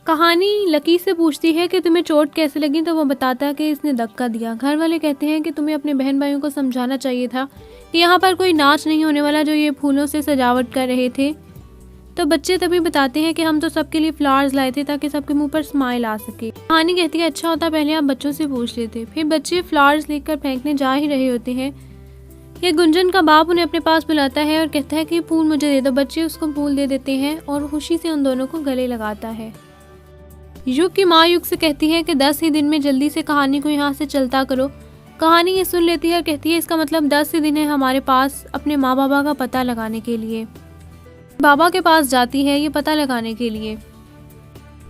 कहानी लकी से पूछती है कि तुम्हें चोट कैसे लगी, तो वो बताता है कि इसने धक्का दिया। घर वाले कहते हैं कि तुम्हें अपने बहन भाइयों को समझाना चाहिए था कि यहाँ पर कोई नाच नहीं होने वाला, जो ये फूलों से सजावट कर रहे थे। तो बच्चे तभी बताते हैं कि हम तो सबके लिए फ्लावर्स लाए थे ताकि सबके मुंह पर स्माइल आ सके। कहानी कहती है अच्छा होता पहले आप बच्चों से पूछ लेते। फिर बच्चे फ्लावर्स लेकर फेंकने जा ही रहे होते हैं। ये गुंजन का बाप उन्हें अपने पास बुलाता है और कहता है कि फूल मुझे दे दो। बच्चे उसको फूल दे देते हैं और खुशी से उन दोनों को गले लगाता है। युग की माँ युग से कहती है कि 10 ही दिन में जल्दी से कहानी को यहाँ से चलता करो। कहानी ये सुन लेती है और कहती है इसका मतलब 10 ही दिन है हमारे पास अपने माँ बाबा का पता लगाने के लिए। बाबा के पास जाती है ये पता लगाने के लिए।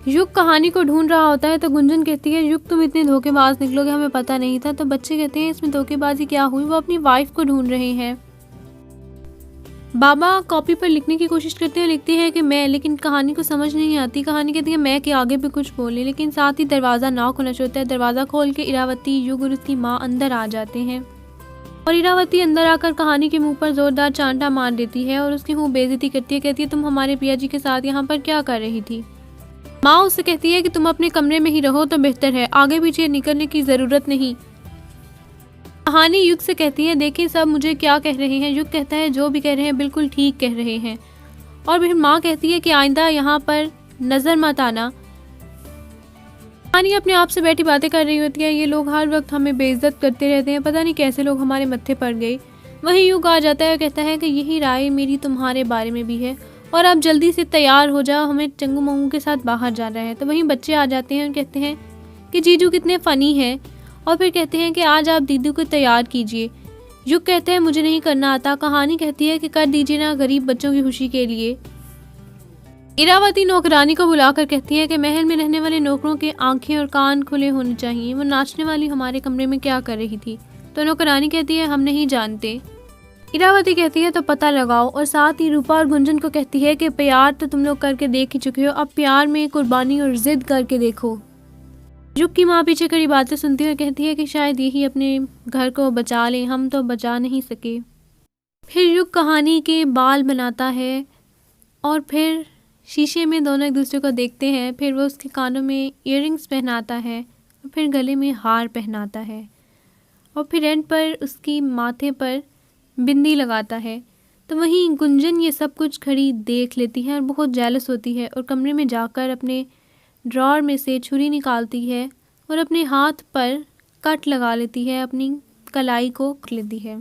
युग कहानी को ढूंढ रहा होता है तो गुंजन कहती है युग तुम इतने धोखेबाज निकलोगे हमें पता नहीं था। तो बच्चे कहते हैं इसमें धोखेबाजी क्या हुई, वो अपनी वाइफ को ढूंढ रहे हैं। बाबा कॉपी पर लिखने की कोशिश करते हैं, लिखते हैं कि मैं, लेकिन कहानी को समझ नहीं आती। कहानी कहती है मैं के आगे भी कुछ बोले, लेकिन साथ ही दरवाज़ा ना खुला होता है। दरवाज़ा खोल के इरावती, युग और उसकी माँ अंदर आ जाते हैं और इरावती अंदर आकर कहानी के मुंह पर जोरदार चांटा मार देती है और उसकी मुंह बेइज्जती करती है। कहती है तुम हमारे पिया जी के साथ यहाँ पर क्या कर रही थी। माँ उससे कहती है कि तुम अपने कमरे में ही रहो तो बेहतर है, आगे पीछे निकलने की ज़रूरत नहीं। कहानी युग से कहती है देखिए सब मुझे क्या कह रहे हैं। युग कहता है जो भी कह रहे हैं बिल्कुल ठीक कह रहे हैं। और फिर माँ कहती है कि आइंदा यहाँ पर नज़र मत आना। कहानी अपने आप से बैठी बातें कर रही होती है, ये लोग हर वक्त हमें बेइज्जत करते रहते हैं, पता नहीं कैसे लोग हमारे मत्थे पड़ गए। वहीं युग आ जाता है और कहता है कि यही राय मेरी तुम्हारे बारे में भी है और आप जल्दी से तैयार हो जाओ, हमें चंगू मंगू के साथ बाहर जाना है। तो वहीं बच्चे आ जाते हैं और कहते हैं कि जीजू कितने फ़नी हैं और फिर कहते हैं कि आज आप दीदी को तैयार कीजिए। युग कहते हैं मुझे नहीं करना आता। कहानी कहती है कि कर दीजिए ना, गरीब बच्चों की खुशी के लिए। इरावती नौकरानी को बुलाकर कहती है कि महल में रहने वाले नौकरों के आंखें और कान खुले होने चाहिए, वो नाचने वाली हमारे कमरे में क्या कर रही थी। तो नौकरानी कहती है हम नहीं जानते। इरावती कहती है तो पता लगाओ और साथ ही रूपा और गुंजन को कहती है कि प्यार तो तुम लोग करके देख ही चुके हो, अब प्यार में कुर्बानी और जिद करके देखो। युग की माँ पीछे कड़ी बातें सुनती हुई कहती है कि शायद यही अपने घर को बचा लें, हम तो बचा नहीं सके। फिर युग कहानी के बाल बनाता है और फिर शीशे में दोनों एक दूसरे को देखते हैं। फिर वो उसके कानों में इयररिंग्स पहनाता है और फिर गले में हार पहनाता है और फिर एंड पर उसकी माथे पर बिंदी लगाता है। तो वहीं गुंजन ये सब कुछ खड़ी देख लेती है और बहुत जेलस होती है और कमरे में जाकर अपने ड्रॉर में से छुरी निकालती है और अपने हाथ पर कट लगा लेती है, अपनी कलाई को लेती है।